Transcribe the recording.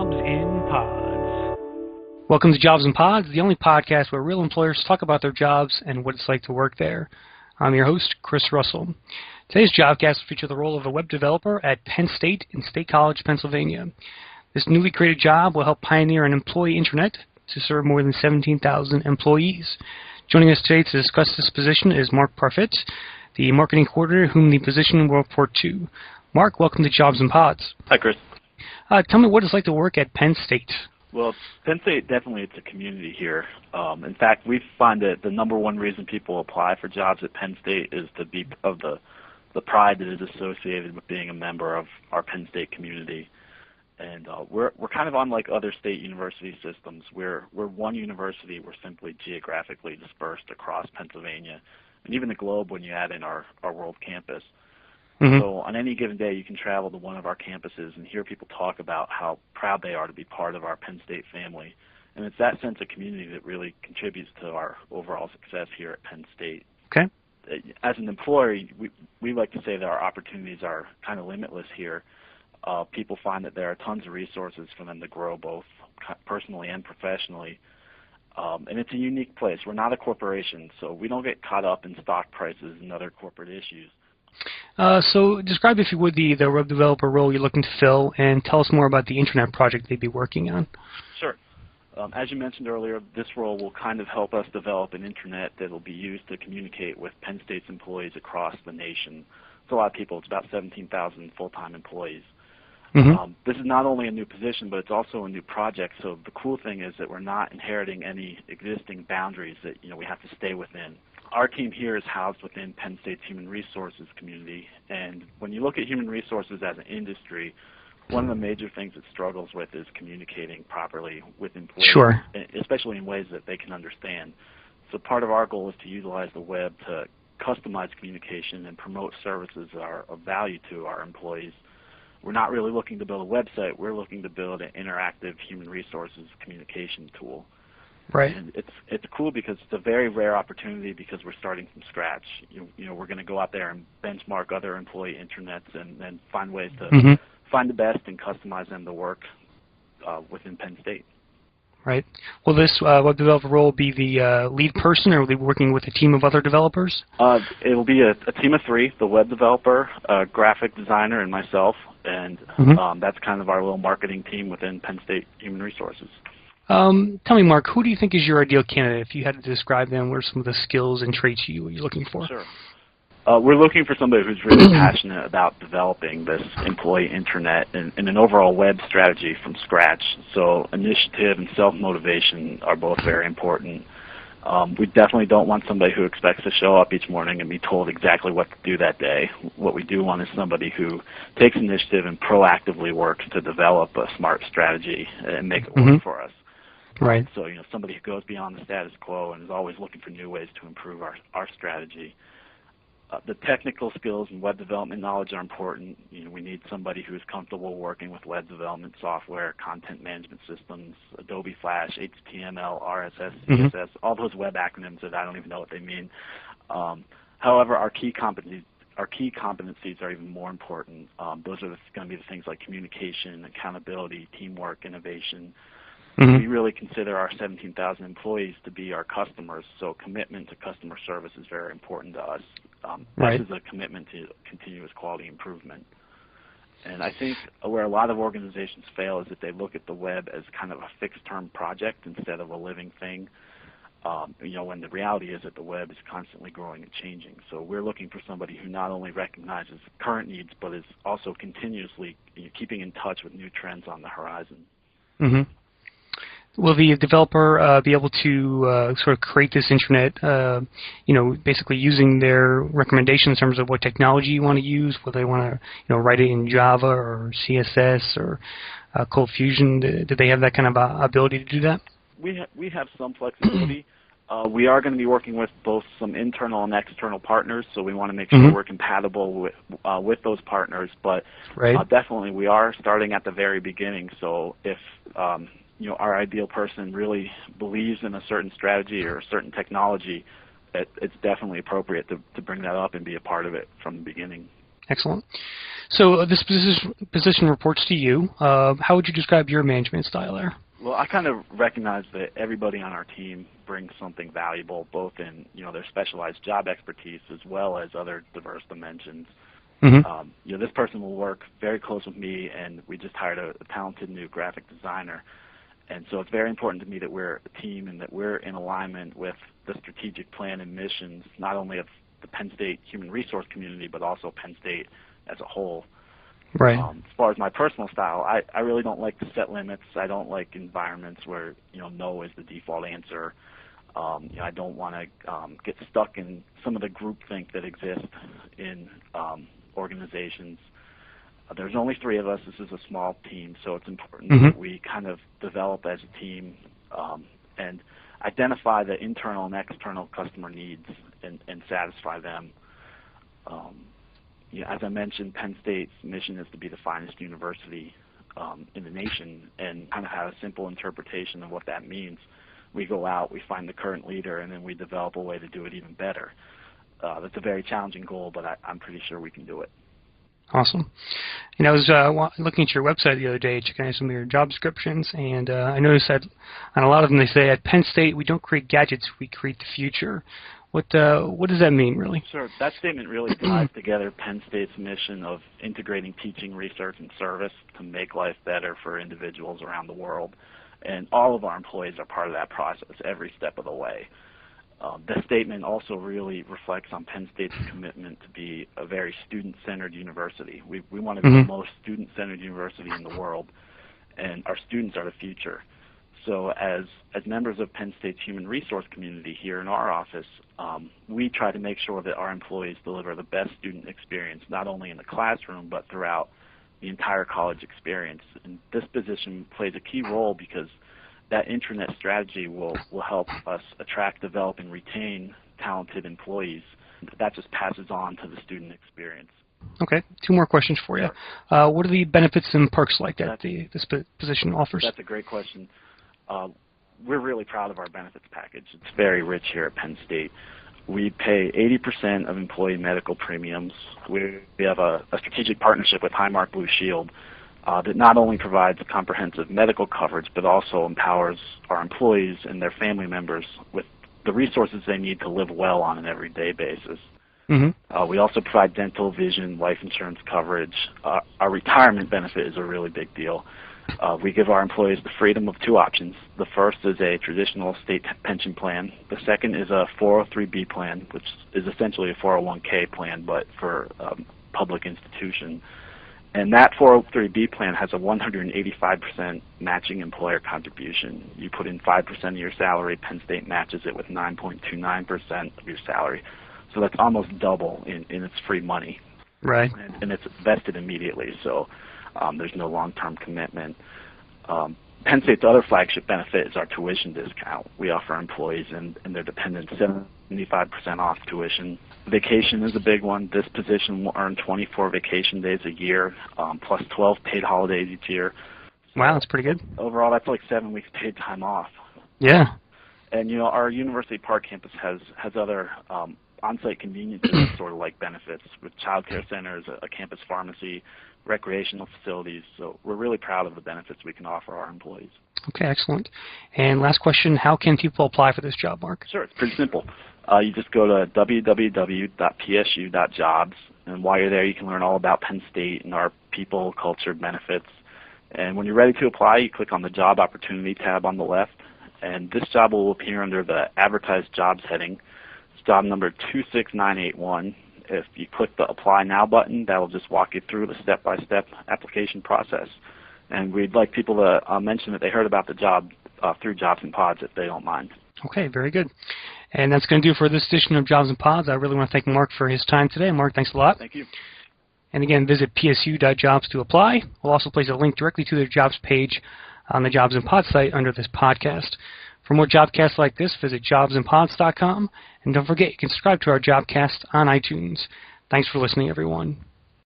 Jobs in Pods. Welcome to Jobs in Pods, the only podcast where real employers talk about their jobs and what it's like to work there. I'm your host, Chris Russell. Today's Jobcast will feature the role of a web developer at Penn State in State College, Pennsylvania. This newly created job will help pioneer an employee intranet to serve more than 17,000 employees. Joining us today to discuss this position is Mark Parfitt, the marketing coordinator whom the position will report to. Mark, welcome to Jobs in Pods. Hi, Chris. Tell me what it's like to work at Penn State. Well, Penn State, definitely it's a community here. In fact, we find that the number one reason people apply for jobs at Penn State is to be of the pride that is associated with being a member of our Penn State community. And we're kind of unlike other state university systems. We're one university. We're simply geographically dispersed across Pennsylvania and even the globe when you add in our world campus. Mm-hmm. So on any given day, you can travel to one of our campuses and hear people talk about how proud they are to be part of our Penn State family. And it's that sense of community that really contributes to our overall success here at Penn State. Okay. As an employer, we like to say that our opportunities are kind of limitless here. People find that there are tons of resources for them to grow both personally and professionally. And it's a unique place. We're not a corporation, so we don't get caught up in stock prices and other corporate issues. So describe, if you would, the web developer role you're looking to fill, and tell us more about the intranet project they'd be working on. Sure. As you mentioned earlier, this role will kind of help us develop an intranet that will be used to communicate with Penn State's employees across the nation. It's a lot of people. It's about 17,000 full-time employees. Mm-hmm. This is not only a new position, but it's also a new project. So the cool thing is that we're not inheriting any existing boundaries that we have to stay within. Our team here is housed within Penn State's human resources community, and when you look at human resources as an industry, one of the major things it struggles with is communicating properly with employees, sure, especially in ways that they can understand. So part of our goal is to utilize the web to customize communication and promote services that are of value to our employees. We're not really looking to build a website. We're looking to build an interactive human resources communication tool. Right. And it's cool because it's a very rare opportunity because we're starting from scratch. We're going to go out there and benchmark other employee intranets and find ways to find the best and customize them to work within Penn State. Right. Will this web developer role be the lead person, or will they be working with a team of other developers? It will be a team of three: the web developer, a graphic designer, and myself. And that's kind of our little marketing team within Penn State Human Resources. Tell me, Mark, who do you think is your ideal candidate? If you had to describe them, what are some of the skills and traits you're looking for? Sure. We're looking for somebody who's really passionate about developing this employee intranet and an overall web strategy from scratch. So initiative and self-motivation are both very important. We definitely don't want somebody who expects to show up each morning and be told exactly what to do that day. What we do want is somebody who takes initiative and proactively works to develop a smart strategy and make it work for us. Right. So, somebody who goes beyond the status quo and is always looking for new ways to improve our strategy. The technical skills and web development knowledge are important. We need somebody who is comfortable working with web development software, content management systems, Adobe Flash, HTML, RSS, CSS, all those web acronyms that I don't even know what they mean. However, our key competencies are even more important. Those are going to be the things like communication, accountability, teamwork, innovation. We really consider our 17,000 employees to be our customers, so commitment to customer service is very important to us. This is a commitment to continuous quality improvement. And I think where a lot of organizations fail is that they look at the web as kind of a fixed-term project instead of a living thing. When the reality is that the web is constantly growing and changing. So we're looking for somebody who not only recognizes current needs, but is also continuously keeping in touch with new trends on the horizon. Mm-hmm. Will the developer be able to sort of create this intranet, basically using their recommendations in terms of what technology you want to use, whether they want to, write it in Java or CSS or Cold Fusion? Do they have that kind of ability to do that? We have some flexibility. We are going to be working with both some internal and external partners, so we want to make sure we're compatible with those partners. But definitely, we are starting at the very beginning. So if our ideal person really believes in a certain strategy or a certain technology, it's definitely appropriate to bring that up and be a part of it from the beginning. Excellent. So this position reports to you. How would you describe your management style there? Well, I kind of recognize that everybody on our team brings something valuable, both in their specialized job expertise as well as other diverse dimensions. Mm-hmm. This person will work very close with me, and we just hired a talented new graphic designer. And so it's very important to me that we're a team and that we're in alignment with the strategic plan and missions, not only of the Penn State human resource community, but also Penn State as a whole. Right. As far as my personal style, I really don't like to set limits. I don't like environments where no is the default answer. I don't want to get stuck in some of the groupthink that exists in organizations. There's only 3 of us. This is a small team, so it's important Mm-hmm. that we kind of develop as a team and identify the internal and external customer needs and satisfy them. As I mentioned, Penn State's mission is to be the finest university in the nation, and kind of have a simple interpretation of what that means. We go out, we find the current leader, and then we develop a way to do it even better. That's a very challenging goal, but I'm pretty sure we can do it. Awesome. I was looking at your website the other day, checking out some of your job descriptions, and I noticed that on a lot of them they say, at Penn State, we don't create gadgets, we create the future. What does that mean, really? Sure. That statement really ties together Penn State's mission of integrating teaching, research, and service to make life better for individuals around the world. And all of our employees are part of that process every step of the way. This statement also really reflects on Penn State's commitment to be a very student-centered university. We want to be the most student-centered university in the world, and our students are the future. So as members of Penn State's human resource community here in our office, we try to make sure that our employees deliver the best student experience, not only in the classroom, but throughout the entire college experience. And this position plays a key role because that intranet strategy will help us attract, develop, and retain talented employees. That just passes on to the student experience. Okay, 2 more questions for you. Sure. What are the benefits and perks like that this position offers? That's a great question. We're really proud of our benefits package. It's very rich here at Penn State. We pay 80% of employee medical premiums. We have a strategic partnership with Highmark Blue Shield that not only provides comprehensive medical coverage, but also empowers our employees and their family members with the resources they need to live well on an everyday basis. Mm-hmm. We also provide dental, vision, life insurance coverage. Our retirement benefit is a really big deal. We give our employees the freedom of 2 options. The first is a traditional state pension plan. The second is a 403B plan, which is essentially a 401k plan, but for a public institution. And that 403B plan has a 185% matching employer contribution. You put in 5% of your salary, Penn State matches it with 9.29% of your salary. So that's almost double in its free money. Right. And it's vested immediately, so there's no long-term commitment. Penn State's other flagship benefit is our tuition discount. We offer employees and their dependents 75% off tuition. Vacation is a big one. This position will earn 24 vacation days a year, plus 12 paid holidays each year. Wow, that's pretty good. Overall, that's like 7 weeks paid time off. Yeah. And our University Park campus has other on-site conveniences sort of like benefits with child care centers, a campus pharmacy, recreational facilities. So we're really proud of the benefits we can offer our employees. Okay, excellent. And last question, how can people apply for this job, Mark? Sure, it's pretty simple. You just go to www.psu.jobs, and while you're there you can learn all about Penn State and our people, culture, benefits. And when you're ready to apply, you click on the Job Opportunity tab on the left, and this job will appear under the Advertised Jobs heading. It's job number 26981. If you click the Apply Now button, that will just walk you through the step-by-step application process. And we'd like people to mention that they heard about the job through Jobs and Pods if they don't mind. Okay, very good. And that's going to do for this edition of Jobs and Pods. I really want to thank Mark for his time today. Mark, thanks a lot. Thank you. And again, visit psu.jobs to apply. We'll also place a link directly to their jobs page on the Jobs and Pods site under this podcast. For more Jobcasts like this, visit jobsandpods.com. And don't forget, you can subscribe to our Jobcast on iTunes. Thanks for listening, everyone.